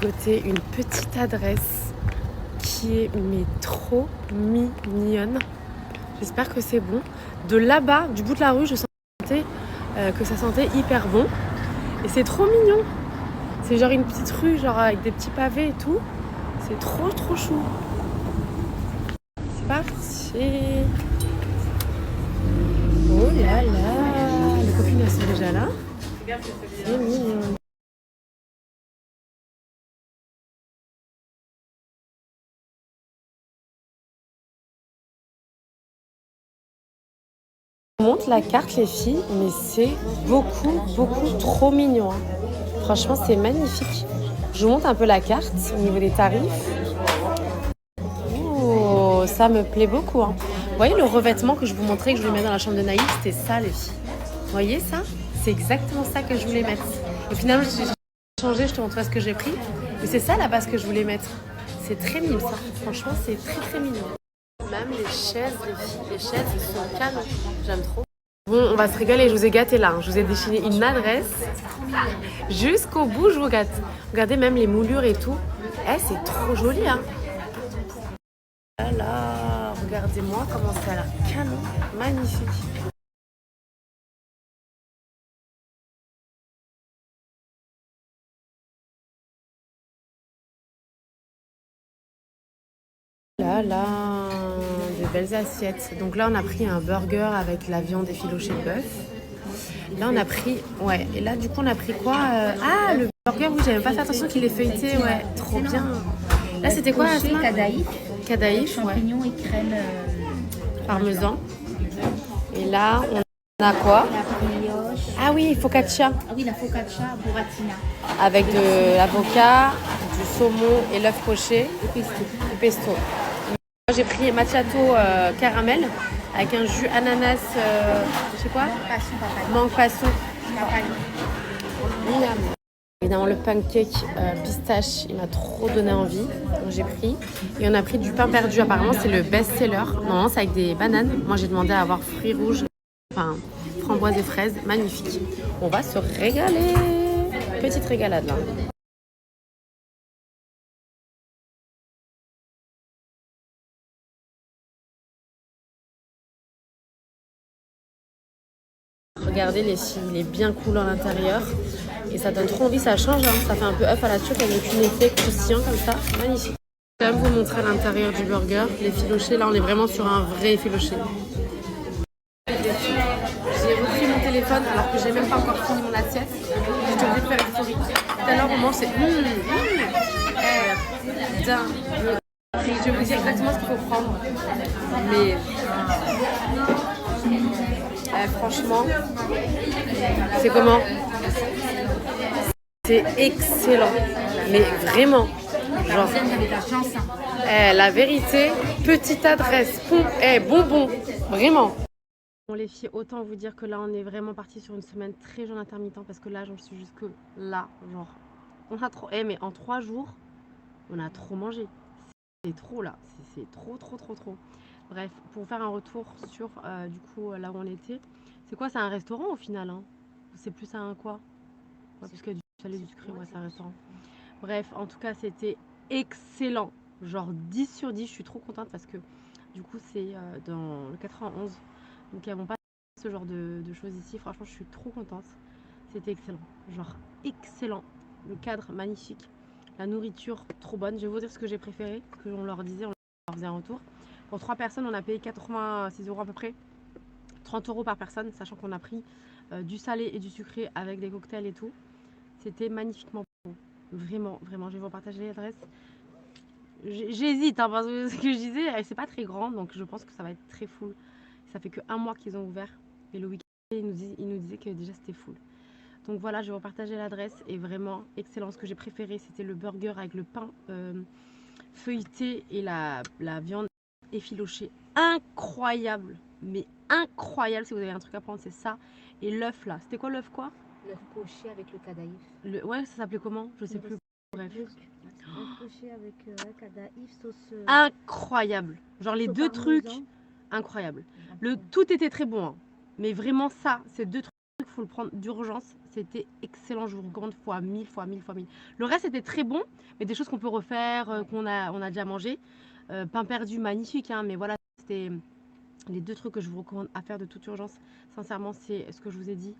Côté une petite adresse qui est mais trop mignonne. J'espère que c'est bon. De là-bas, du bout de la rue, je sentais que ça sentait hyper bon. Et c'est trop mignon. C'est genre une petite rue, genre avec des petits pavés et tout. C'est trop chou. C'est parti. Oh là là. Les copines elles sont déjà là. C'est mignon. Je vous montre la carte les filles, mais c'est beaucoup trop mignon. Franchement c'est magnifique. Je vous montre un peu la carte au niveau des tarifs. Oh, ça me plaît beaucoup. Vous voyez le revêtement que je vous montrais, que je voulais mettre dans la chambre de Naïf, c'était ça les filles. Vous voyez ça? C'est exactement ça que je voulais mettre. Et finalement j'ai changé, je te montrerai ce que j'ai pris. Mais c'est ça la base que je voulais mettre. C'est très mignon ça. Franchement c'est très mignon. Même les chaises, les chaises sont canon. J'aime trop. Bon, on va se régaler. Je vous ai gâté là. Je vous ai dessiné une adresse. Jusqu'au bout, je vous gâte. Regardez même les moulures et tout. Eh, c'est trop joli, hein. Voilà. Regardez-moi comment ça a l'air canon. Magnifique. Là, de belles assiettes. Donc là, on a pris un burger avec la viande effilochée de bœuf. Là, on a pris... Ouais, et là, du coup, on a pris quoi Ah, le burger, oui, j'avais même pas fait attention qu'il est feuilleté. Ouais, trop bien. Là, c'était quoi Asma? Cadaïf, champignons et crème parmesan. Et là, on a quoi? la brioche. Ah oui, focaccia. Ah oui, la focaccia buratina. Avec de l'avocat, du saumon et l'œuf poché et pesto. Moi, j'ai pris macchiato caramel avec un jus ananas, je sais quoi? Mangue passion. Évidemment, le pancake pistache, il m'a trop donné envie. Donc j'ai pris. Et on a pris du pain perdu. Apparemment, c'est le best-seller. Non, c'est avec des bananes. Moi, j'ai demandé à avoir fruits rouges, enfin framboises et fraises. Magnifique. On va se régaler. Petite régalade là. Regardez les filles, il est bien cool à l'intérieur. Et ça donne trop envie, ça change. Ça fait un peu œuf à la turque avec une effet croustillant comme ça. Magnifique. Je vais quand même vous montrer à l'intérieur du burger. Les filochés, là on est vraiment sur un vrai effiloché. J'ai repris mon téléphone alors que j'ai même pas encore fini mon assiette. J'étais obligée de faire une story. Tout à l'heure on mange, c'est je vais vous dire exactement ce qu'il faut prendre. Mais franchement, c'est comment? C'est excellent. Mais vraiment. Genre, la vérité, petite adresse, bonbon, vraiment. Bon les filles, autant vous dire que là on est vraiment parti sur une semaine très jeune intermittent parce que là j'en suis jusque là, genre on a trop, mais en 3 jours on a trop mangé, c'est trop là, c'est trop. Bref, pour faire un retour sur du coup là où on était, c'est quoi, c'est un restaurant au final hein? C'est plus un quoi? Ouais, parce que du salé du sucré, ouais c'est un restaurant. Bref, en tout cas, c'était excellent. Genre 10 sur 10, je suis trop contente parce que du coup, c'est dans le 91. Donc, elles n'ont pas ce genre de choses ici. Franchement, je suis trop contente. C'était excellent. Genre excellent. Le cadre, magnifique. La nourriture, trop bonne. Je vais vous dire ce que j'ai préféré. Ce qu'on leur disait, on leur faisait un retour. Pour 3 personnes, on a payé 86 € à peu près. 30 € par personne, sachant qu'on a pris du salé et du sucré avec des cocktails et tout. C'était magnifiquement bon. Vraiment, je vais vous partager l'adresse. J'hésite, hein, parce que ce que je disais, c'est pas très grand, donc je pense que ça va être très full. Ça fait que 1 mois qu'ils ont ouvert, et le week-end, ils nous disaient que déjà c'était full. Donc voilà, je vais vous partager l'adresse, et vraiment excellent. Ce que j'ai préféré, c'était le burger avec le pain feuilleté et la viande effilochée. Incroyable, mais incroyable. Si vous avez un truc à prendre, c'est ça. Et l'œuf là, c'était quoi l'œuf quoi? L'œuf poché avec le cadaïf. Ouais, ça s'appelait comment? Je sais plus. Bref. L'œuf poché avec cadaïf, sauce. Incroyable. Genre les deux trucs, incroyable. Tout était très bon. Hein. Mais vraiment ça, ces deux trucs qu'il faut le prendre d'urgence. C'était excellent, je vous recommande fois 1000, fois 1000, fois 1000. Le reste était très bon, mais des choses qu'on peut refaire, on a déjà mangé. Pain perdu, magnifique, hein, mais voilà, c'était les 2 trucs que je vous recommande à faire de toute urgence. Sincèrement, c'est ce que je vous ai dit,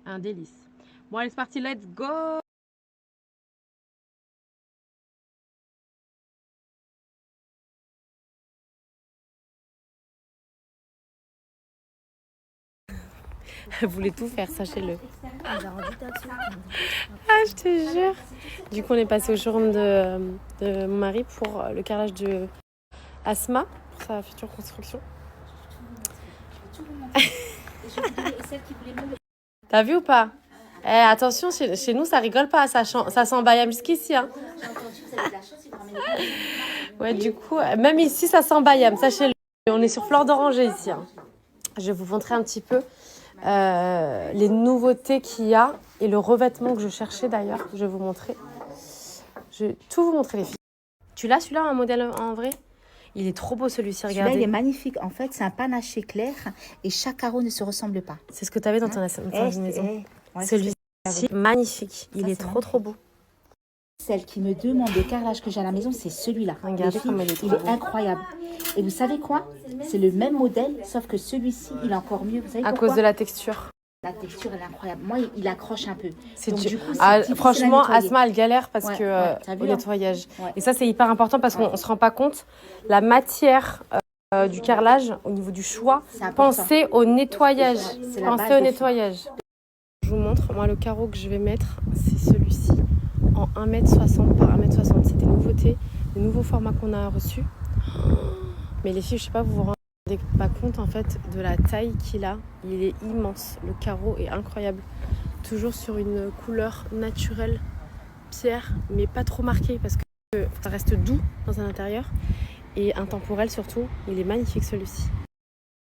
un délice. Bon, allez, c'est parti, let's go! Elle voulait tout faire, sachez-le. Ah, je te jure. Du coup, on est passé au showroom de mon mari pour le carrelage de Asma, pour sa future construction. T'as vu ou pas? Eh, attention, chez nous, ça rigole pas, ça sent Bayam jusqu'ici. Hein. Ouais, du coup, même ici, ça sent Bayam, sachez-le. On est sur fleur d'oranger ici. Hein. Je vais vous montrer un petit peu les nouveautés qu'il y a et le revêtement que je cherchais d'ailleurs. Je vais vous montrer. Je vais tout vous montrer, les filles. Tu l'as celui-là, un modèle en vrai? Il est trop beau celui-ci, regardez. Celui-là, il est magnifique. En fait, c'est un panaché clair et chaque carreau ne se ressemble pas. C'est ce que tu avais dans ton maison. Ouais, celui-ci, magnifique. Il est trop beau. Celle qui me demande le carrelage que j'ai à la maison, c'est celui-là. Regardez comme il est incroyable. Et vous savez quoi? C'est le même modèle, sauf que celui-ci, il est encore mieux. Vous savez pourquoi? À cause de la texture. La texture, elle est incroyable. Moi, il accroche un peu. Donc, du coup, franchement, Asma, elle galère parce que au nettoyage. Ouais. Et ça, c'est hyper important parce qu'on ne se rend pas compte. La matière du carrelage, au niveau du choix, pensez au nettoyage. Pensez au nettoyage. Je vous montre, moi, le carreau que je vais mettre, c'est celui-ci, en 1m60 par 1m60. C'est des nouveautés, des nouveaux formats qu'on a reçus. Mais les filles, je sais pas, vous vous rendez pas compte en fait de la taille qu'il a. Il est immense, le carreau est incroyable. Toujours sur une couleur naturelle, pierre, mais pas trop marquée parce que ça reste doux dans un intérieur et intemporel surtout. Il est magnifique celui-ci.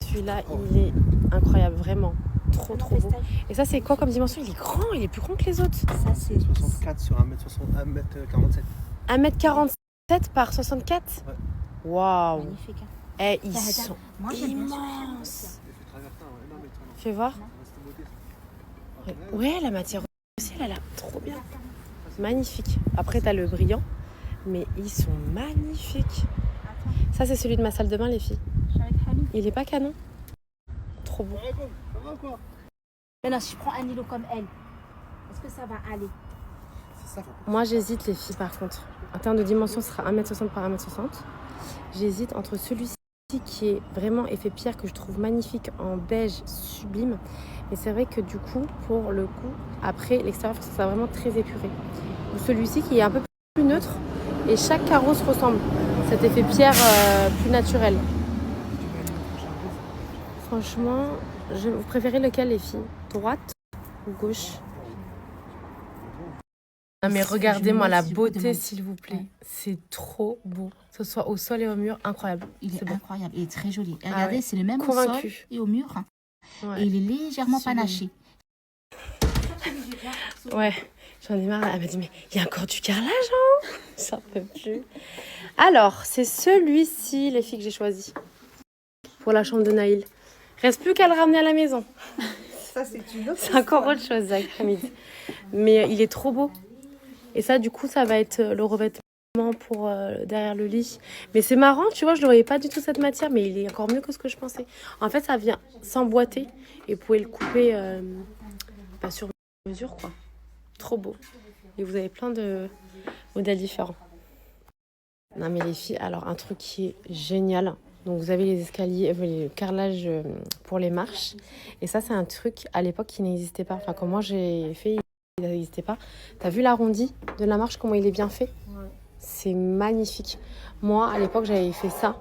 Celui-là, il est incroyable, vraiment. Trop beau. Et ça, c'est quoi comme dimension? Il est grand, il est plus grand que les autres. Ça, c'est 64 sur 1m47. 1m47 par 64? Ouais. Waouh. Magnifique. Hein. Eh, ils sont immenses. Fais voir. Ouais, la matière aussi, elle a l'air trop bien. Magnifique. Après, t'as le brillant, mais ils sont magnifiques. Ça, c'est celui de ma salle de bain, les filles. Il est pas canon? Trop beau. Mais non, si je prends un îlot comme elle, est-ce que ça va aller? Moi, j'hésite, les filles, par contre. En termes de dimension, ce sera 1m60 par 1m60. J'hésite entre celui-ci qui est vraiment effet pierre, que je trouve magnifique, en beige sublime. Et c'est vrai que du coup, pour le coup, après l'extérieur, ça sera vraiment très épuré. Ou celui-ci qui est un peu plus neutre et chaque carreau se ressemble. Cet effet pierre plus naturel. Franchement, vous préférez lequel, les filles? Droite ou gauche? Non mais regardez-moi la beauté, s'il vous plaît. C'est trop beau. Que ce soit au sol et au mur, incroyable. Il est incroyable, il est très joli. Et regardez, c'est le même au sol et au mur. Ouais. Et il est légèrement panaché. Ouais, j'en ai marre. Elle m'a dit, mais il y a encore du carrelage, hein? J'en peux plus. Alors, c'est celui-ci, les filles, que j'ai choisi. Pour la chambre de Naïl. Reste plus qu'à le ramener à la maison. Ça, c'est une autre C'est encore autre chose, l'après-midi. Mais il est trop beau. Et ça, du coup, ça va être le revêtement pour derrière le lit. Mais c'est marrant, tu vois, je ne voyais pas du tout cette matière, mais il est encore mieux que ce que je pensais. En fait, ça vient s'emboîter et vous pouvez le couper sur mesure, quoi. Trop beau. Et vous avez plein de modèles différents. Non, mais les filles, alors un truc qui est génial. Donc, vous avez les escaliers, le carrelage pour les marches. Et ça, c'est un truc à l'époque qui n'existait pas. Enfin, quand moi j'ai fait, il n'existait pas. T'as vu l'arrondi de la marche, comment il est bien fait? Ouais. C'est magnifique. Moi, à l'époque, j'avais fait ça.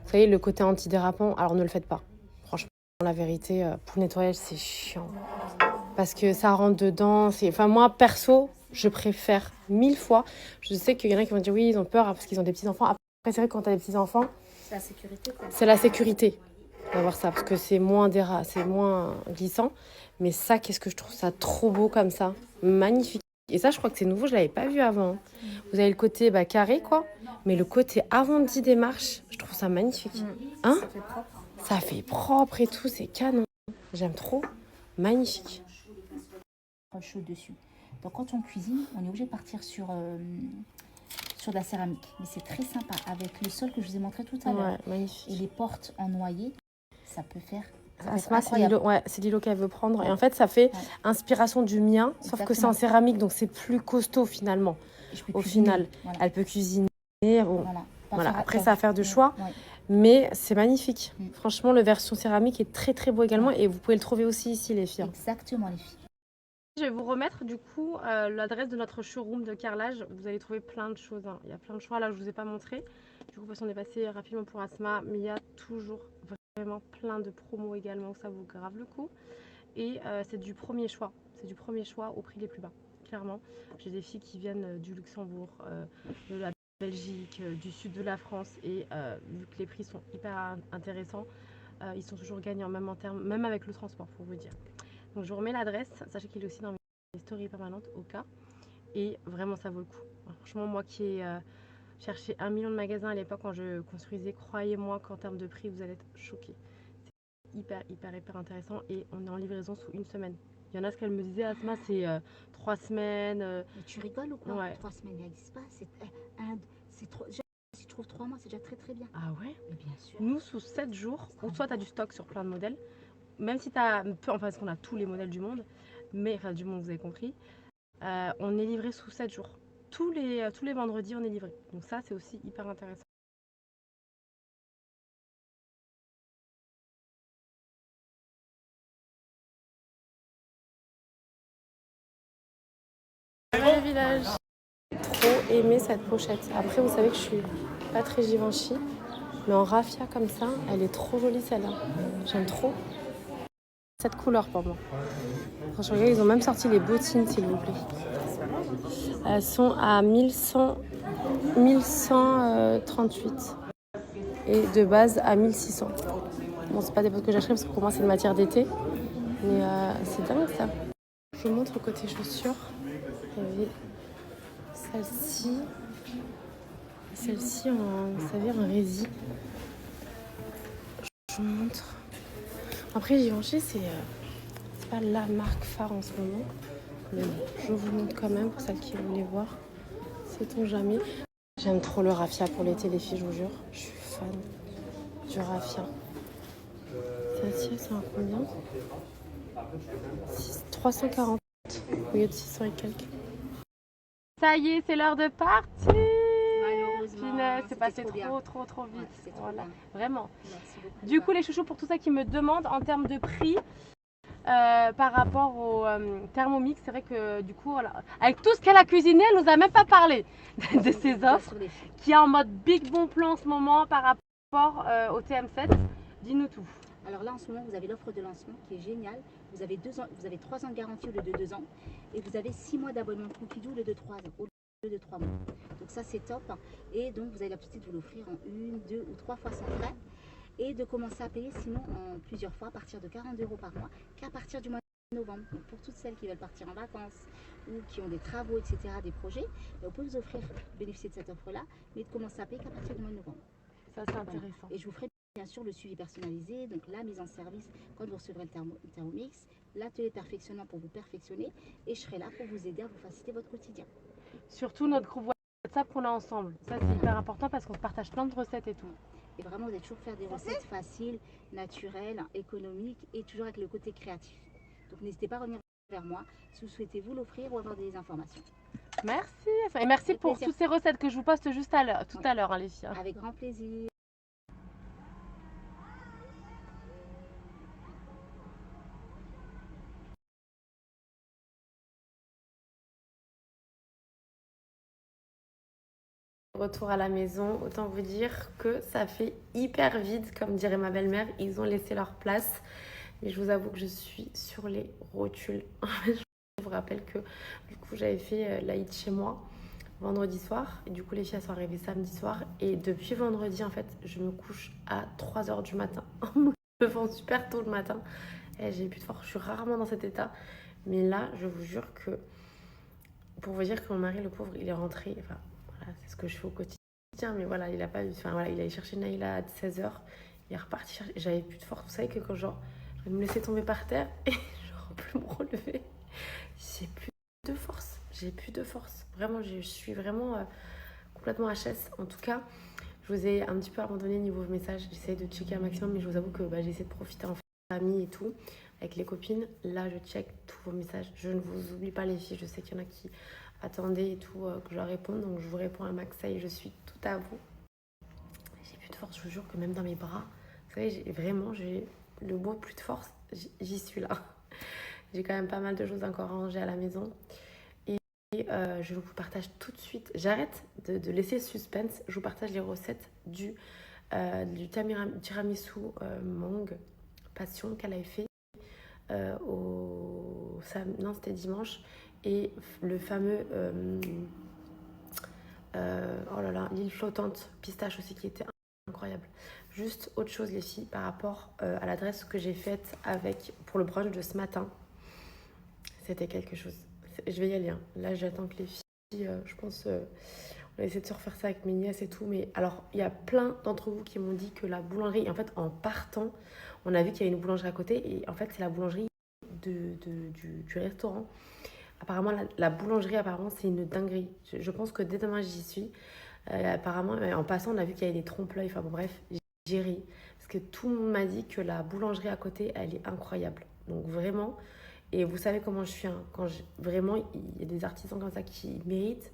Vous voyez, le côté antidérapant, alors ne le faites pas. Franchement, la vérité, pour le nettoyage, c'est chiant. Parce que ça rentre dedans. Enfin, moi, perso, je préfère 1000 fois. Je sais qu'il y en a qui vont dire oui, ils ont peur parce qu'ils ont des petits-enfants. Après, c'est vrai que quand tu as des petits-enfants, c'est la sécurité, quoi. C'est la sécurité d'avoir ça, parce que c'est moins c'est moins glissant. Mais ça, qu'est-ce que je trouve ça trop beau comme ça. Magnifique. Et ça, je crois que c'est nouveau, je ne l'avais pas vu avant. Vous avez le côté carré, quoi. Mais le côté arrondi des marches, je trouve ça magnifique. Hein? Ça fait propre et tout, c'est canon. J'aime trop. Magnifique. Chaud dessus. Donc quand on cuisine, on est obligé de partir sur de la céramique. Mais c'est très sympa avec le sol que je vous ai montré tout à l'heure. Magnifique. Et les portes en noyer, ça peut faire... Asma, c'est l'îlot qu'elle veut prendre. Ouais. Et en fait, ça fait inspiration du mien, sauf Exactement. Que c'est en céramique, donc c'est plus costaud finalement. Au final, elle peut cuisiner. Voilà. Après, ça va faire de choix. Ouais. Mais c'est magnifique. Franchement, la version céramique est très très beau également. Et vous pouvez le trouver aussi ici, les filles. Exactement, les filles. Je vais vous remettre du coup l'adresse de notre showroom de carrelage. Vous allez trouver plein de choses. Il y a plein de choix. Là, je ne vous ai pas montré. Du coup, parce qu'on est passé rapidement pour Asma. Mais il y a toujours vraiment plein de promos également. Ça vaut grave le coup. Et c'est du premier choix. C'est du premier choix au prix les plus bas. Clairement. J'ai des filles qui viennent du Luxembourg, de la Belgique, du sud de la France. Et vu que les prix sont hyper intéressants, ils sont toujours gagnants, même avec le transport, pour vous dire. Donc je vous remets l'adresse, sachez qu'il est aussi dans mes stories permanentes au cas. Et vraiment ça vaut le coup. Alors, franchement, moi qui ai cherché 1 million de magasins à l'époque quand je construisais, croyez-moi qu'en termes de prix, vous allez être choqués. C'est hyper intéressant et on est en livraison sous 1 semaine. Il y en a ce qu'elle me disait, Asma, c'est 3 semaines. Mais tu rigoles ou quoi? Ouais. 3 semaines, il n'existe pas. C'est trop... Si tu trouves 3 mois, c'est déjà très bien. Ah ouais? Mais bien sûr. Nous, sous 7 jours, ou soit tu as du stock sur plein de modèles, même si tu as, enfin parce qu'on a tous les modèles du monde, mais enfin du monde vous avez compris, on est livré sous 7 jours. Tous les vendredis on est livré. Donc ça c'est aussi hyper intéressant. Le village. Trop aimé cette pochette. Après vous savez que je suis pas très Givenchy, mais en raffia comme ça, elle est trop jolie celle-là. J'aime trop cette couleur pour moi. Franchement, ils ont même sorti les bottines, s'il vous plaît. Elles sont à 1138 et de base à 1600. Bon, c'est pas des bottes que j'achèterai parce que pour moi c'est une matière d'été, mais c'est dingue ça. Je vous montre côté chaussures. Il y avait celle-ci en, vous savez, en rési. Je vous montre. Après, Givenchy, c'est pas la marque phare en ce moment. Mais bon, je vous montre quand même pour celles qui voulaient voir. Sait-on jamais. J'aime trop le raffia pour l'été, les filles, je vous jure. Je suis fan du raffia. Celle-ci, c'est un combien? 340 au lieu de 600 et quelques. Ça y est, c'est l'heure de partir. Malheureusement, c'est passé trop vite. Ouais, voilà, vraiment. Du coup, les chouchous, pour tout ça qui me demandent en termes de prix par rapport au Thermomix, c'est vrai que du coup, voilà, avec tout ce qu'elle a cuisiné, elle nous a même pas parlé de ses offres qui est en mode big bon plan en ce moment par rapport au TM7. Dis-nous tout. Alors là, en ce moment, vous avez l'offre de lancement qui est géniale. Vous avez 3 ans de garantie au lieu de 2 ans. Et vous avez 6 mois d'abonnement de Poupidou au lieu de 3 ans. Au lieu de 3 mois. Donc ça, c'est top. Et donc, vous avez la possibilité de vous l'offrir en 1, 2 ou 3 fois sans frais. Et de commencer à payer sinon en plusieurs fois à partir de 40 € par mois qu'à partir du mois de novembre. Donc pour toutes celles qui veulent partir en vacances ou qui ont des travaux, etc., des projets, on peut vous offrir, bénéficier de cette offre-là, mais de commencer à payer qu'à partir du mois de novembre. Ça, c'est intéressant. Et je vous ferai bien sûr le suivi personnalisé, donc la mise en service quand vous recevrez le Thermomix, l'atelier de perfectionnement pour vous perfectionner, et je serai là pour vous aider à vous faciliter votre quotidien. Surtout notre groupe WhatsApp qu'on a ensemble. Ça, c'est hyper important parce qu'on se partage plein de recettes et tout. Et vraiment, vous allez toujours faire des recettes faciles, naturelles, économiques et toujours avec le côté créatif. Donc n'hésitez pas à revenir vers moi si vous souhaitez vous l'offrir ou avoir des informations. Merci. Et merci pour toutes ces recettes que je vous poste juste tout à l'heure, hein, les filles. Avec grand plaisir. Retour à la maison, autant vous dire que ça fait hyper vide, comme dirait ma belle-mère, ils ont laissé leur place. Mais je vous avoue que je suis sur les rotules. Je vous rappelle que du coup j'avais fait l'Aïd chez moi vendredi soir. Et du coup les filles elles sont arrivées samedi soir. Et depuis vendredi en fait je me couche à 3 h du matin. En me levant super tôt le matin. Et j'ai plus de force, je suis rarement dans cet état. Mais là je vous jure que, pour vous dire que mon mari le pauvre il est rentré, enfin voilà, c'est ce que je fais au quotidien. Mais voilà, il a pas, enfin voilà, il allait chercher Naïla à 16 h. Il est reparti chercher, j'avais plus de force. Vous savez que quand genre je vais me laisser tomber par terre et genre plus me relever. J'ai plus de force. J'ai plus de force. Vraiment, je suis vraiment complètement HS. En tout cas, je vous ai un petit peu abandonné niveau message. J'essaie de checker un maximum, mais je vous avoue que j'essaie de profiter en famille et tout, avec les copines. Là, je check tous vos messages. Je ne vous oublie pas les filles. Je sais qu'il y en a qui attendaient et tout, que je leur réponde. Donc, je vous réponds à max. Ça y est, je suis tout à vous. J'ai plus de force. Je vous jure que même dans mes bras, vous savez, j'ai le mot plus de force. J'y suis là. J'ai quand même pas mal de choses encore à ranger à la maison. Et je vous partage tout de suite. J'arrête de laisser le suspense. Je vous partage les recettes du tiramisu mangue passion qu'elle avait fait non, c'était dimanche. Et le fameux oh là là, l'île flottante pistache aussi qui était incroyable. Juste autre chose les filles par rapport à l'adresse que j'ai faite pour le brunch de ce matin. C'était quelque chose. Je vais y aller. Hein. Là, j'attends que les filles, je pense, on va essayer de se refaire ça avec mes nièces et tout. Mais alors, il y a plein d'entre vous qui m'ont dit que la boulangerie, en fait, en partant, on a vu qu'il y avait une boulangerie à côté. Et en fait, c'est la boulangerie du restaurant. Apparemment, la boulangerie, apparemment, c'est une dinguerie. Je pense que dès demain, j'y suis. Apparemment, en passant, on a vu qu'il y avait des trompe-l'œil. Enfin bon, bref, j'ai ri. Parce que tout le monde m'a dit que la boulangerie à côté, elle est incroyable. Donc vraiment... Et vous savez comment je suis, hein. Vraiment, il y a des artisans comme ça qui méritent.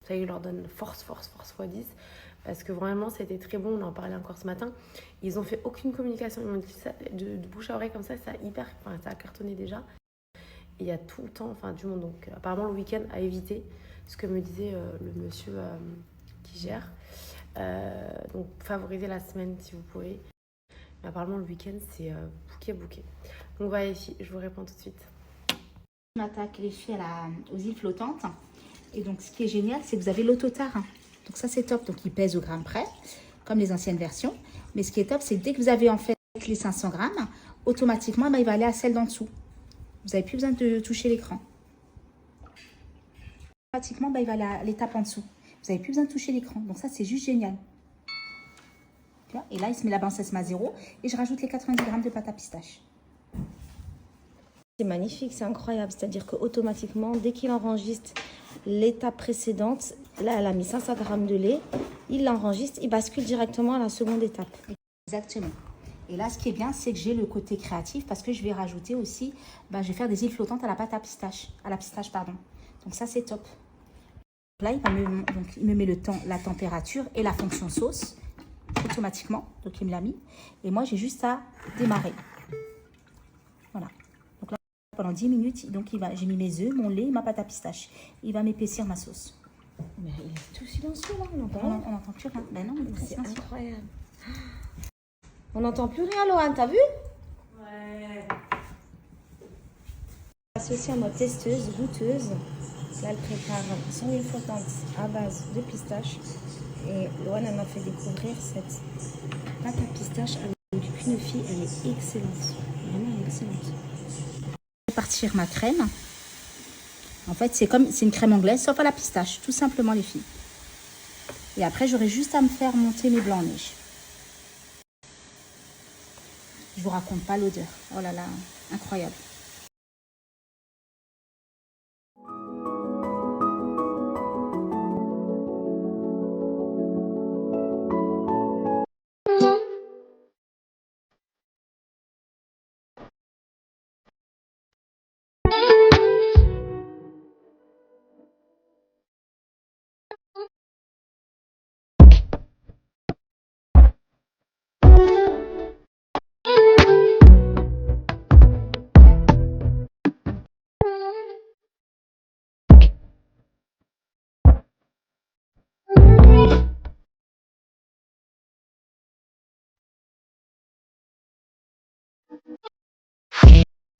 Vous savez, je leur donne force x 10. Parce que vraiment, c'était très bon. On en parlait encore ce matin. Ils n'ont fait aucune communication. Ils m'ont dit ça de bouche à oreille comme ça, ça a cartonné déjà. Et il y a tout le temps, du monde. Donc, apparemment, le week-end à éviter. Ce que me disait le monsieur qui gère. Donc, favorisez la semaine si vous pouvez. Mais apparemment, le week-end, c'est bouquet. Donc voilà les filles, je vous réponds tout de suite. On attaque les filles aux îles flottantes. Et donc ce qui est génial, c'est que vous avez l'autotar. Donc ça c'est top. Donc il pèse au gramme près, comme les anciennes versions. Mais ce qui est top, c'est que dès que vous avez en fait les 500 grammes, automatiquement il va aller à celle d'en dessous. Vous n'avez plus besoin de toucher l'écran. Automatiquement il va aller à l'étape en dessous. Vous n'avez plus besoin de toucher l'écran. Donc ça c'est juste génial. Et là il se met la balance, elle se met à 0. Et je rajoute les 90 grammes de pâte à pistache. C'est magnifique, c'est incroyable. C'est-à-dire qu'automatiquement, dès qu'il enregistre l'étape précédente, là, elle a mis 500 grammes de lait, il l'enregistre, il bascule directement à la seconde étape. Exactement. Et là, ce qui est bien, c'est que j'ai le côté créatif parce que je vais rajouter aussi, je vais faire des îles flottantes à la pâte à pistache, pardon. Donc ça, c'est top. Là, il me met le temps, la température et la fonction sauce automatiquement. Donc, il me l'a mis. Et moi, j'ai juste à démarrer. Voilà. Donc là, pendant 10 minutes, j'ai mis mes œufs, mon lait, ma pâte à pistache. Il va m'épaissir ma sauce. Mais il est tout silencieux là, on n'entend plus rien. Ben non, c'est incroyable. On n'entend plus rien, Laurent, t'as vu? Ouais. Associée à notre testeuse, goûteuse. Là, elle prépare son huile flottante à base de pistache. Et Laurent, elle m'a fait découvrir cette pâte à pistache avec du quinoa. Elle est excellente. Vraiment, elle est excellente. Partir ma crème. En fait, c'est une crème anglaise, sauf à la pistache, tout simplement les filles. Et après, j'aurai juste à me faire monter mes blancs en neige. Je vous raconte pas l'odeur. Oh là là, incroyable.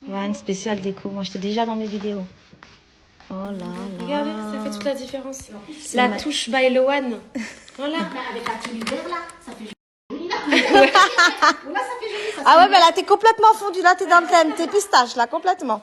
Ouais, une spéciale déco. Moi, j'étais déjà dans mes vidéos. Oh là là. Regardez, ça fait toute la différence. La touche by Loane. Voilà. Avec la tenue vert là, ça fait joli. Ah ouais, mais là, t'es complètement fondue. Là, t'es dans le thème. T'es pistache, là, complètement.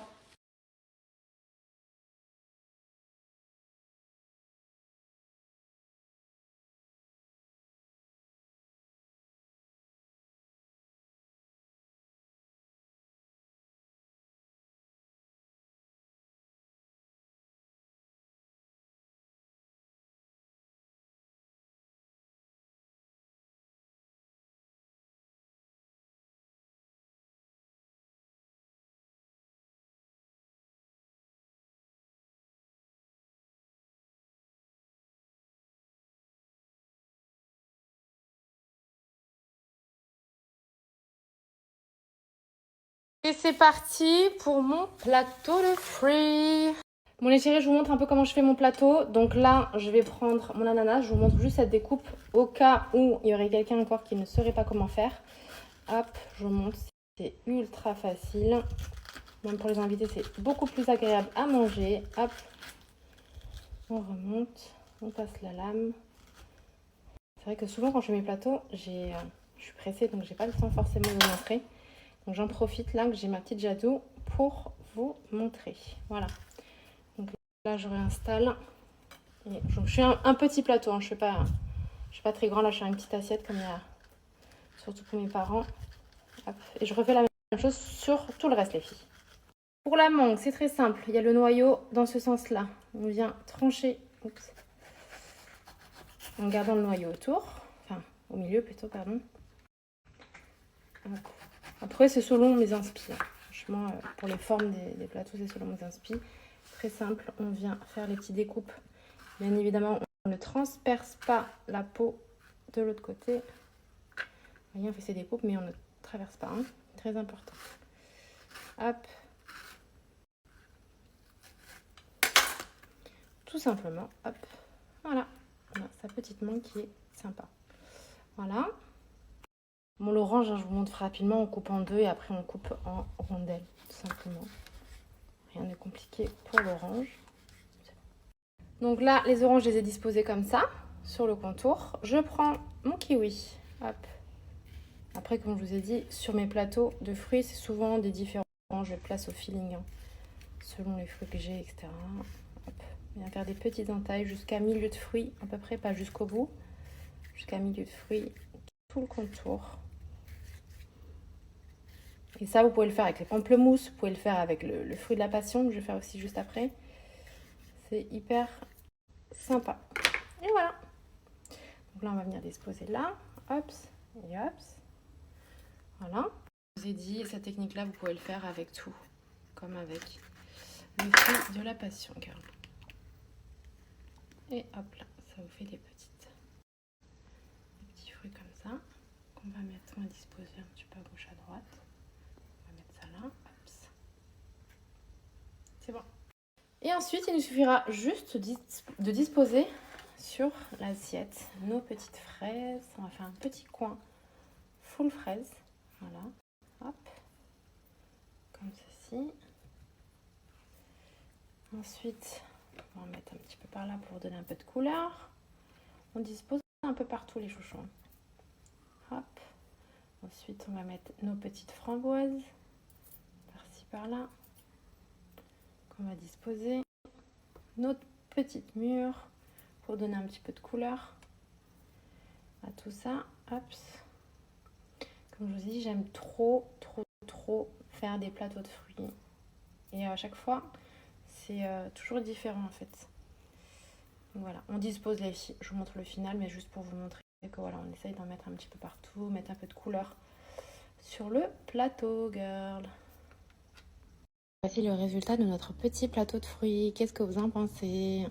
Et c'est parti pour mon plateau de fruits. Bon les chéris, je vous montre un peu comment je fais mon plateau. Donc là, je vais prendre mon ananas. Je vous montre juste cette découpe au cas où il y aurait quelqu'un encore qui ne saurait pas comment faire. Hop, je vous montre. C'est ultra facile. Même pour les invités, c'est beaucoup plus agréable à manger. Hop, on remonte, on passe la lame. C'est vrai que souvent quand je fais mes plateaux, je suis pressée donc j'ai pas le temps forcément de vous montrer. Donc j'en profite là que j'ai ma petite Jadou pour vous montrer. Voilà. Donc là je réinstalle. Et je fais un petit plateau, hein. Je suis pas très grand là, je fais une petite assiette comme il y a surtout pour mes parents. Hop. Et je refais la même chose sur tout le reste les filles. Pour la mangue, c'est très simple. Il y a le noyau dans ce sens-là. On vient trancher en gardant le noyau autour. Enfin, au milieu plutôt, pardon. Après, c'est selon mes inspi. Franchement, pour les formes des plateaux, c'est selon mes inspi. Très simple. On vient faire les petites découpes. Bien évidemment, on ne transperce pas la peau de l'autre côté. Vous voyez, on fait ces découpes, mais on ne traverse pas. Hein. Très important. Hop. Tout simplement, hop, voilà, on a sa petite mangue qui est sympa. Voilà. Bon, l'orange, hein, je vous montre rapidement, on coupe en deux et après on coupe en rondelles, tout simplement. Rien de compliqué pour l'orange. Donc là, les oranges, je les ai disposées comme ça, sur le contour. Je prends mon kiwi, hop. Après, comme je vous ai dit, sur mes plateaux de fruits, c'est souvent des différents. Je place au feeling, hein, selon les fruits que j'ai, etc. Hop. Bien faire des petites entailles jusqu'à milieu de fruits, à peu près, pas jusqu'au bout. Jusqu'à milieu de fruits, tout le contour. Et ça, vous pouvez le faire avec les pamplemousses, vous pouvez le faire avec le fruit de la passion, que je vais faire aussi juste après. C'est hyper sympa. Et voilà. Donc là, on va venir disposer là. Hops et hops. Voilà. Je vous ai dit, cette technique-là, vous pouvez le faire avec tout. Comme avec le fruit de la passion, car et hop là, ça vous fait des petits fruits comme ça qu'on va mettre, on va disposer un petit peu à gauche à droite. On va mettre ça là, hop. C'est bon. Et ensuite, il nous suffira juste de disposer sur l'assiette nos petites fraises. On va faire un petit coin full fraise. Voilà, hop, comme ceci. Ensuite, on va en mettre un petit peu par là pour donner un peu de couleur. On dispose un peu partout les chouchons. Hop. Ensuite, on va mettre nos petites framboises par-ci par-là qu'on va disposer. Notre petite mûre pour donner un petit peu de couleur à tout ça. Hop. Comme je vous dis, j'aime trop faire des plateaux de fruits. Et à chaque fois, c'est toujours différent en fait. Donc voilà, on dispose les filles. Je vous montre le final, mais juste pour vous montrer que voilà, on essaye d'en mettre un petit peu partout, mettre un peu de couleur sur le plateau, girl. Voici le résultat de notre petit plateau de fruits. Qu'est-ce que vous en pensez ?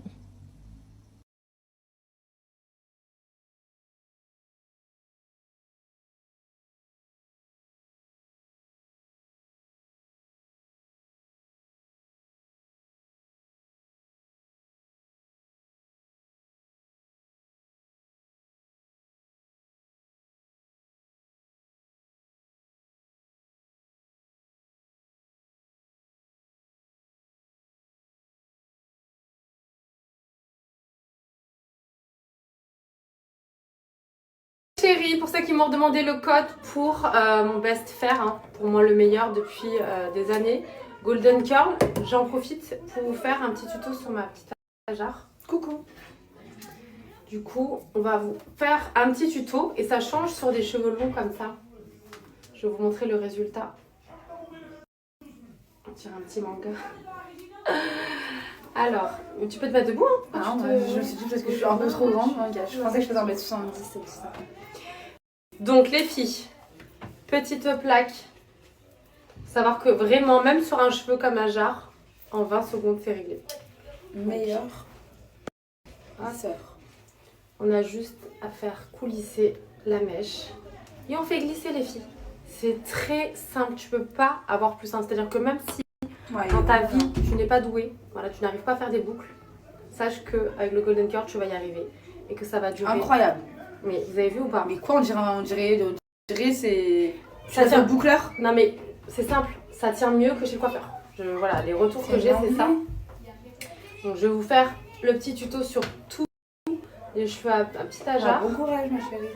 Chérie, pour ceux qui m'ont demandé le code pour mon best faire, hein, pour moi le meilleur depuis des années, Golden Curl, j'en profite pour vous faire un petit tuto sur ma petite jarre. Coucou. Du coup, on va vous faire un petit tuto et ça change sur des cheveux longs comme ça. Je vais vous montrer le résultat. On tire un petit manga. Alors, tu peux te mettre debout, hein. Ah, je me suis dit parce que je suis un peu trop grande. Je pensais que je faisais 1m70 et tout ça. Donc les filles, petite plaque. Savoir que vraiment, même sur un cheveu comme un jarre, en 20 secondes c'est réglé. Meilleur. On a juste à faire coulisser la mèche. Et on fait glisser les filles. C'est très simple, tu peux pas avoir plus simple. C'est-à-dire que même si Ouais, dans ta vie tu n'es pas doué, voilà, tu n'arrives pas à faire des boucles, sache qu'avec le Golden Curl tu vas y arriver et que ça va durer. incroyable. Mais vous avez vu ou pas? Mais quoi, on dirait c'est... Ça tient boucleur. Non mais c'est simple, ça tient mieux que chez le coiffeur. Voilà, les retours que j'ai c'est ça. Donc je vais vous faire le petit tuto sur tous les cheveux à petit ajar. Bon courage ma chérie.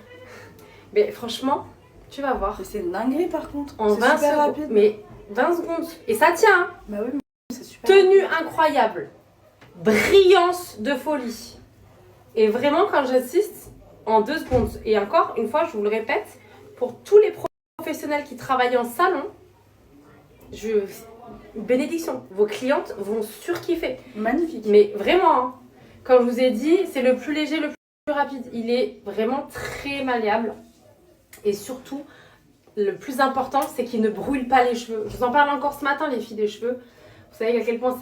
Mais franchement, tu vas voir. Mais c'est une dinguerie par contre. En C'est 20 super secondes. rapide. Mais 20 secondes. Et ça tient. Hein. Bah oui, c'est super. Tenue incroyable. Brillance de folie. Et vraiment quand j'assiste en 2 secondes. Et encore une fois, je vous le répète, pour tous les professionnels qui travaillent en salon, bénédiction. Vos clientes vont surkiffer. Magnifique. Mais vraiment, hein, comme je vous ai dit, c'est le plus léger, le plus rapide. Il est vraiment très malléable. Et surtout, le plus important, c'est qu'il ne brûle pas les cheveux. Je vous en parle encore ce matin, les filles des cheveux. Vous savez à quel point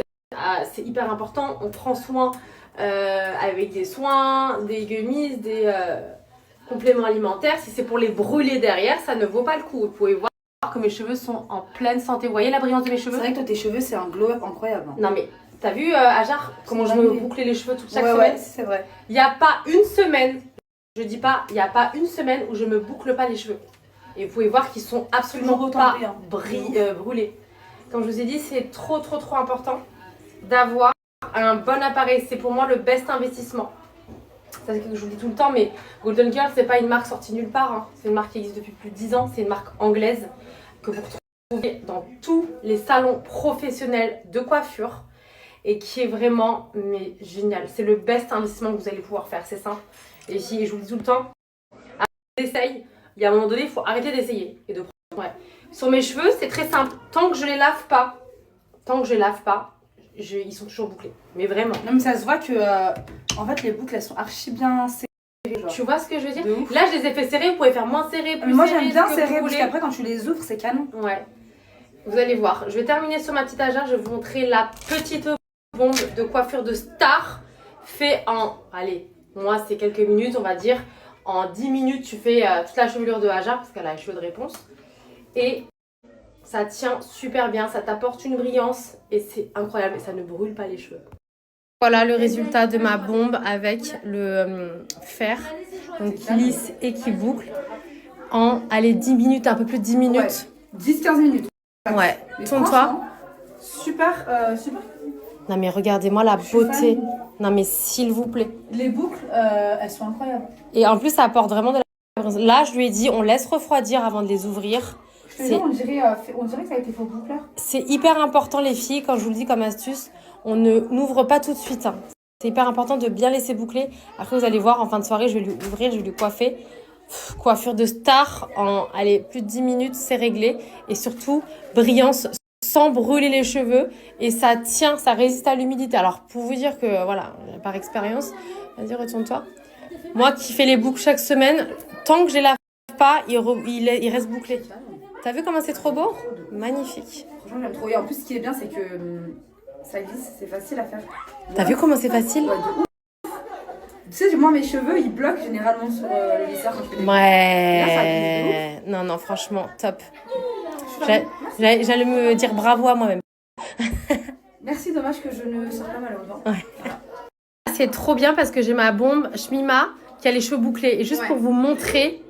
c'est hyper important. On prend soin avec des soins, des gummies, des compléments alimentaires. Si c'est pour les brûler derrière, ça ne vaut pas le coup. Vous pouvez voir que mes cheveux sont en pleine santé. Vous voyez la brillance de mes cheveux? C'est vrai que toi, tes cheveux, c'est un glow-up incroyable. Non mais, t'as vu Ajar, comment je me bouclais les cheveux chaque semaine? Ouais, c'est vrai. Il n'y a pas une semaine, je dis pas, il n'y a pas une semaine où je me boucle pas les cheveux. Et vous pouvez voir qu'ils sont absolument pas brûlés. Comme je vous ai dit, c'est trop important d'avoir un bon appareil. C'est pour moi le best investissement. Ça, c'est quelque chose que je vous dis tout le temps, mais Golden Curl, c'est pas une marque sortie nulle part. Hein. C'est une marque qui existe depuis plus de 10 ans. C'est une marque anglaise que vous retrouvez dans tous les salons professionnels de coiffure et qui est vraiment génial. C'est le best investissement que vous allez pouvoir faire. C'est simple. Et je vous le dis tout le temps, essaye. Il y a un moment donné, il faut arrêter d'essayer et de prendre. Ouais. Sur mes cheveux, c'est très simple. Tant que je les lave pas, ils sont toujours bouclés. Mais vraiment. Non mais ça se voit que en fait les boucles elles sont archi bien serrées. Genre. Tu vois ce que je veux dire? Là, je les ai fait serrer. Vous pouvez faire moins serré, plus moi serré. j'aime bien serrer parce qu'après quand tu les ouvres, c'est canon. Ouais. Vous allez voir. Je vais terminer sur ma petite ajar. Je vais vous montrer la petite bombe de coiffure de star fait en... Allez, moi c'est quelques minutes, on va dire. En 10 minutes, tu fais toute la chevelure de Ajar parce qu'elle a les cheveux de réponse. Et ça tient super bien, ça t'apporte une brillance et c'est incroyable et ça ne brûle pas les cheveux. Voilà le résultat de ma bombe avec le fer, donc qui lisse et qui boucle en, allez, 10 minutes, un peu plus de 10 minutes. Ouais, 10-15 minutes. Ouais, mais tourne-toi. Super. Non mais regardez-moi la beauté. Non mais s'il vous plaît. Les boucles, elles sont incroyables. Et en plus, ça apporte vraiment de la brillance. Là, je lui ai dit, on laisse refroidir avant de les ouvrir. Je te dis, on dirait que ça a été faux boucleur. C'est hyper important les filles, quand je vous le dis comme astuce, on ne n'ouvre pas tout de suite. Hein. C'est hyper important de bien laisser boucler. Après, vous allez voir, en fin de soirée, je vais lui ouvrir, je vais lui coiffer. Coiffure de star en, allez, plus de 10 minutes, c'est réglé. Et surtout, brillance sans brûler les cheveux. Et ça tient, ça résiste à l'humidité. Alors, pour vous dire que, voilà, par expérience, vas-y, retourne-toi. Moi qui fais les boucles chaque semaine, tant que je les lave pas, il reste bouclé. T'as vu comment c'est trop beau? Magnifique. Franchement, j'aime trop. Et en plus, ce qui est bien, c'est que ça glisse, c'est facile à faire. T'as vu comment c'est facile? Ouais, de ouf. Tu sais, moi, mes cheveux, ils bloquent généralement sur le lisseur quand je fais des Ouais. Là, non, franchement, top. J'allais me dire bravo à moi-même. Merci, dommage que je ne sors pas malheureusement. Ouais. C'est trop bien parce que j'ai ma bombe Shmima qui a les cheveux bouclés. Et juste pour vous montrer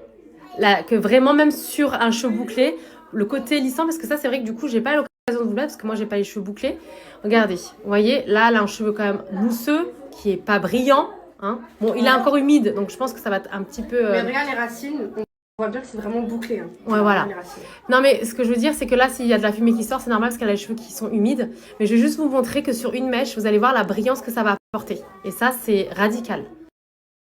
que vraiment, même sur un cheveu bouclé, le côté lissant, parce que ça, c'est vrai que du coup, j'ai pas l'occasion de vous le mettre parce que moi, j'ai pas les cheveux bouclés. Regardez, vous voyez, là, elle a un cheveu quand même mousseux qui est pas brillant. Hein. Bon, il est encore humide, donc je pense que ça va être un petit peu... Mais regarde les racines, on voit bien que c'est vraiment bouclé. Hein. Ouais, voilà. Non, mais ce que je veux dire, c'est que là, s'il y a de la fumée qui sort, c'est normal parce qu'elle a les cheveux qui sont humides. Mais je vais juste vous montrer que sur une mèche, vous allez voir la brillance que ça va apporter. Et ça, c'est radical.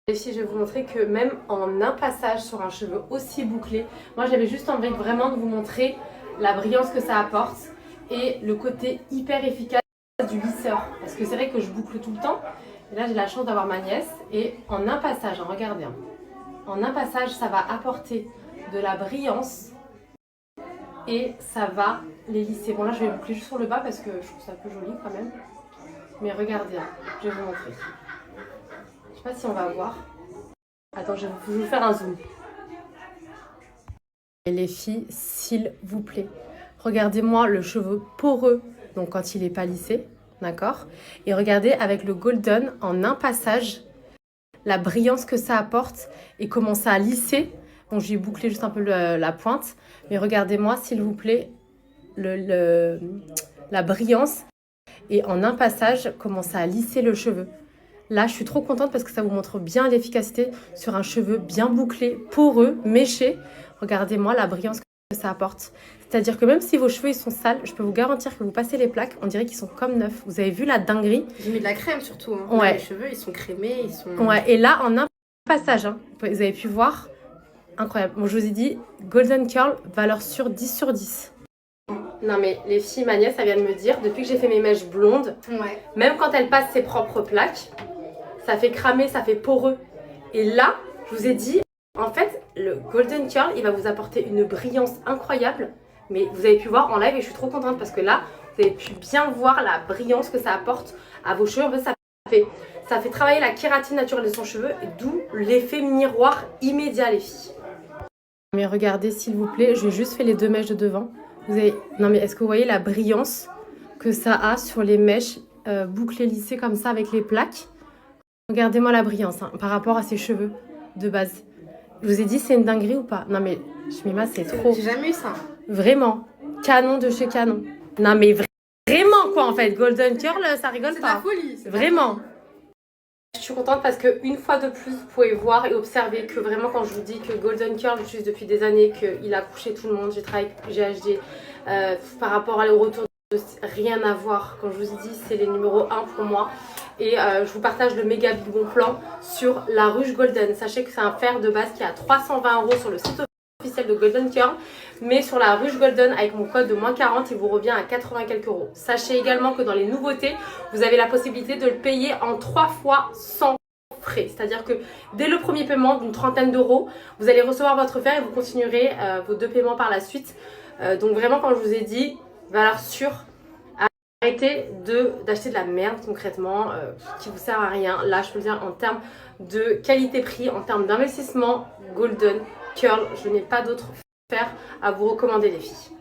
Les filles, je vais vous montrer que même en un passage sur un cheveu aussi bouclé, moi, j'avais juste envie vraiment de vous montrer la brillance que ça apporte et le côté hyper efficace du lisseur. Parce que c'est vrai que je boucle tout le temps. Et là, j'ai la chance d'avoir ma nièce. Et en un passage, hein, regardez, hein, en un passage, ça va apporter de la brillance et ça va les lisser. Bon, là, je vais boucler juste sur le bas parce que je trouve ça un peu joli quand même. Mais regardez, hein, je vais vous montrer. Je sais pas si on va voir. Attends, je vais vous faire un zoom. Et les filles, s'il vous plaît, regardez-moi le cheveu poreux, donc quand il n'est pas lissé, d'accord? Et regardez avec le golden en un passage, la brillance que ça apporte et comment ça a lissé. Bon, j'ai bouclé juste un peu la pointe, mais regardez-moi s'il vous plaît la brillance et en un passage, comment ça a lissé le cheveu. Là, je suis trop contente parce que ça vous montre bien l'efficacité sur un cheveu bien bouclé, poreux, méché. Regardez-moi la brillance que ça apporte. C'est-à-dire que même si vos cheveux ils sont sales, je peux vous garantir que vous passez les plaques, on dirait qu'ils sont comme neufs. Vous avez vu la dinguerie? J'ai mis de la crème surtout. Hein. Ouais. Les cheveux, ils sont crémés, ils sont... Ouais, et là, en un passage, hein, vous avez pu voir, incroyable. Bon, je vous ai dit, Golden Curl, valeur sûre 10 sur 10. Non mais les filles, ma nièce, elle vient de me dire, depuis que j'ai fait mes mèches blondes, Ouais. même quand elle passe ses propres plaques, ça fait cramer, ça fait poreux. Et là, je vous ai dit, en fait, le Golden Curl, il va vous apporter une brillance incroyable. Mais vous avez pu voir en live et je suis trop contente parce que là, vous avez pu bien voir la brillance que ça apporte à vos cheveux. En fait, ça fait travailler la kératine naturelle de son cheveu, d'où l'effet miroir immédiat, les filles. Mais regardez, s'il vous plaît, je vais juste faire les 2 mèches de devant. Vous avez... Non mais est-ce que vous voyez la brillance que ça a sur les mèches bouclées lissées comme ça avec les plaques? Regardez-moi la brillance hein, par rapport à ses cheveux de base. Je vous ai dit, c'est une dinguerie ou pas? Non mais, Shmima, c'est trop. J'ai jamais eu ça. Vraiment. Canon de chez Canon. Non mais vraiment quoi en fait. Golden Curl, ça rigole C'est pas. de la folie. Vraiment. Je suis contente parce que une fois de plus, vous pouvez voir et observer que vraiment quand je vous dis que Golden Curl, j'utilise depuis des années, qu'il a couché tout le monde. J'ai travaillé avec GHD par rapport au retour de rien à voir. Quand je vous ai dit, c'est les numéros 1 pour moi. Et je vous partage le méga bon plan sur la ruche Golden. Sachez que c'est un fer de base qui est à 320 € sur le site officiel de Golden Curl. Mais sur la ruche Golden, avec mon code de moins 40, il vous revient à 80 quelques euros. Sachez également que dans les nouveautés, vous avez la possibilité de le payer en 3 fois sans frais. C'est-à-dire que dès le premier paiement d'une trentaine d'euros, vous allez recevoir votre fer et vous continuerez vos 2 paiements par la suite. Donc vraiment, quand je vous ai dit, valeur sûre, arrêtez d'acheter de la merde concrètement qui vous sert à rien. Là, je peux le dire en termes de qualité-prix, en termes d'investissement, Golden Curl, je n'ai pas d'autre fer à vous recommander les filles.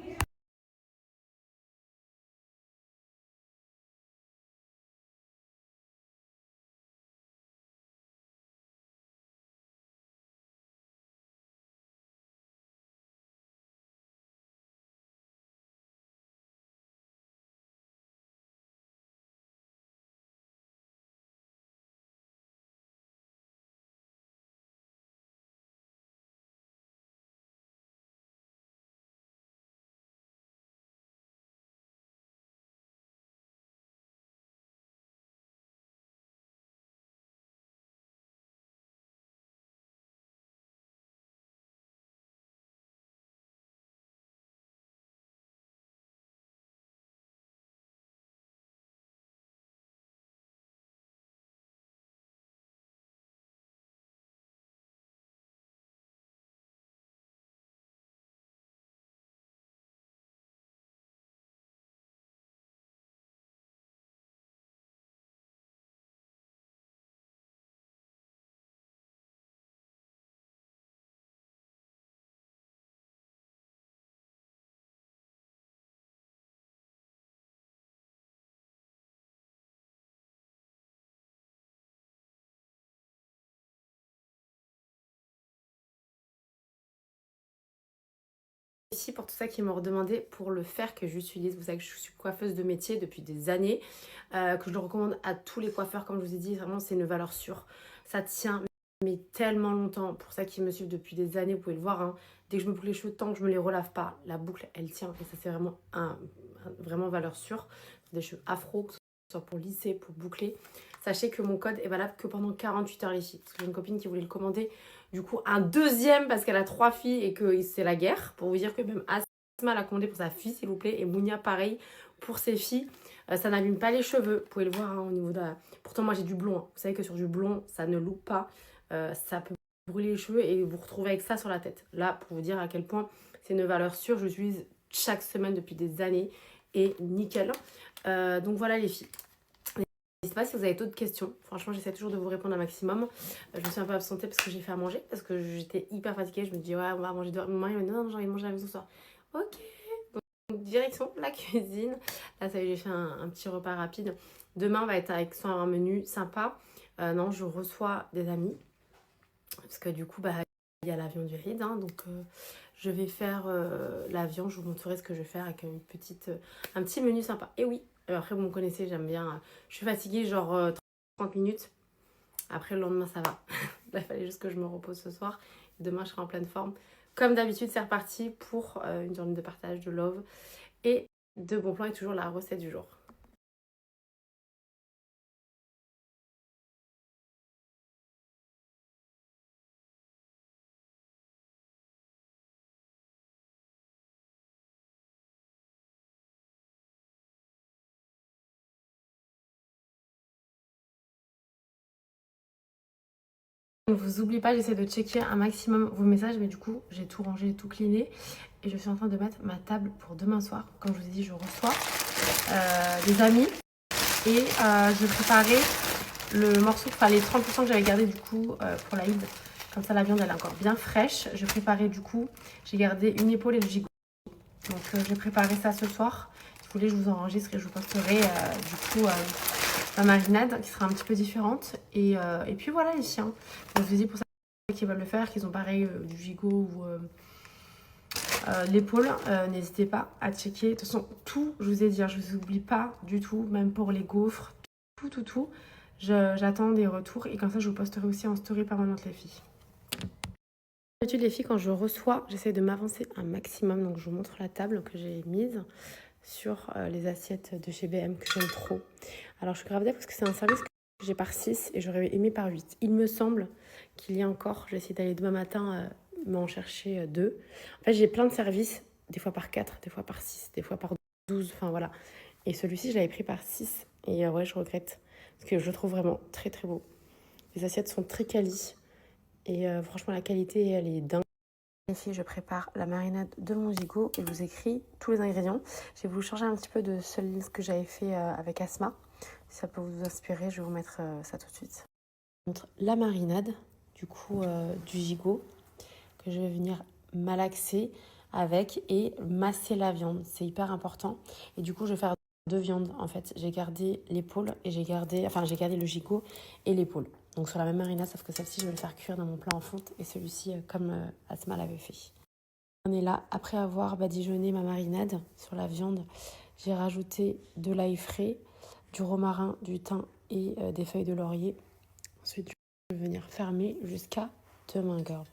Ici pour tout ça qui m'ont redemandé pour le fer que j'utilise. Vous savez que je suis coiffeuse de métier depuis des années, que je le recommande à tous les coiffeurs. Comme je vous ai dit, vraiment c'est une valeur sûre. Ça tient mais tellement longtemps. Pour ça qui me suivent depuis des années, vous pouvez le voir. Hein. Dès que je me boucle les cheveux, tant que je me les relave pas, la boucle elle tient. Et ça c'est vraiment vraiment valeur sûre. Des cheveux afro, que ce soit pour lisser, pour boucler. Sachez que mon code est valable que pendant 48 heures les filles. Parce que j'ai une copine qui voulait le commander. Du coup, un deuxième parce qu'elle a 3 filles et que c'est la guerre. Pour vous dire que même Asma l'a commandé pour sa fille, s'il vous plaît. Et Mounia, pareil, pour ses filles. Ça n'abîme pas les cheveux. Vous pouvez le voir hein, au niveau de la... Pourtant, moi, j'ai du blond. Hein. Vous savez que sur du blond, ça ne loupe pas. Ça peut brûler les cheveux et vous retrouvez avec ça sur la tête. Là, pour vous dire à quel point c'est une valeur sûre. Je l'utilise chaque semaine depuis des années. Et nickel. Donc voilà les filles. N'hésitez pas si vous avez d'autres questions. Franchement, j'essaie toujours de vous répondre un maximum. Je me suis un peu absentée parce que j'ai fait à manger, parce que j'étais hyper fatiguée. Je me dis, ouais, on va manger dehors. Maman, il m'a dit, non, j'ai envie de manger à la maison ce soir. Ok. Donc, direction la cuisine. Là, ça y est, j'ai fait un petit repas rapide. Demain, on va être avec soit un menu sympa. Non, je reçois des amis. Parce que du coup, bah, il y a l'avion du Ride. Hein, donc, je vais faire l'avion. Je vous montrerai ce que je vais faire avec un petit menu sympa. Et oui, après, vous me connaissez, j'aime bien. Je suis fatiguée, genre 30 minutes. Après, le lendemain, ça va. Là, il fallait juste que je me repose ce soir. Demain, je serai en pleine forme. Comme d'habitude, c'est reparti pour une journée de partage, de love et de bons plans et toujours la recette du jour. Ne vous oubliez pas, j'essaie de checker un maximum vos messages, mais du coup, j'ai tout rangé, tout cleané. Et je suis en train de mettre ma table pour demain soir. Comme je vous ai dit, je reçois des amis. Et je préparais le morceau, enfin les 30% que j'avais gardé du coup pour la Eid. Comme ça, la viande, elle est encore bien fraîche. Je préparais du coup, j'ai gardé une épaule et le gigot. Donc, j'ai préparé ça ce soir. Si vous voulez, je vous enregistre et je vous posterai du coup ma marinade qui sera un petit peu différente. Et puis voilà les chiens. Donc, je vous dis pour ça qui veulent le faire, qu'ils ont pareil du gigot ou l'épaule, n'hésitez pas à checker. De toute façon, tout, je vous ai dit, hein, je ne vous oublie pas du tout, même pour les gaufres, tout. J'attends des retours et comme ça, je vous posterai aussi en story permanente les filles. D'habitude, les filles, quand je reçois, j'essaie de m'avancer un maximum. Donc, je vous montre la table que j'ai mise sur les assiettes de chez BM que j'aime trop. Alors, je suis grave parce que c'est un service que j'ai par 6 et j'aurais aimé par 8. Il me semble qu'il y a encore, je vais essayer d'aller demain matin m'en chercher 2. En fait, j'ai plein de services, des fois par 4, des fois par 6, des fois par 12, enfin voilà. Et celui-ci, je l'avais pris par 6 et ouais, je regrette parce que je le trouve vraiment très très beau. Les assiettes sont très quali et franchement, la qualité, elle est dingue. Ici, je prépare la marinade de mon gigot et je vous écris tous les ingrédients. J'ai voulu changer un petit peu de ce que j'avais fait avec Asma. Si ça peut vous inspirer, je vais vous mettre ça tout de suite. Je vous montre la marinade du coup du gigot que je vais venir malaxer avec et masser la viande. C'est hyper important. Et du coup, je vais faire 2 viandes en fait. J'ai gardé l'épaule et j'ai gardé le gigot et l'épaule. Donc sur la même marinade, sauf que celle-ci, je vais le faire cuire dans mon plat en fonte et celui-ci, comme Asma l'avait fait. On est là, après avoir badigeonné ma marinade sur la viande, j'ai rajouté de l'ail frais, du romarin, du thym et des feuilles de laurier. Ensuite, je vais venir fermer jusqu'à demain, girl.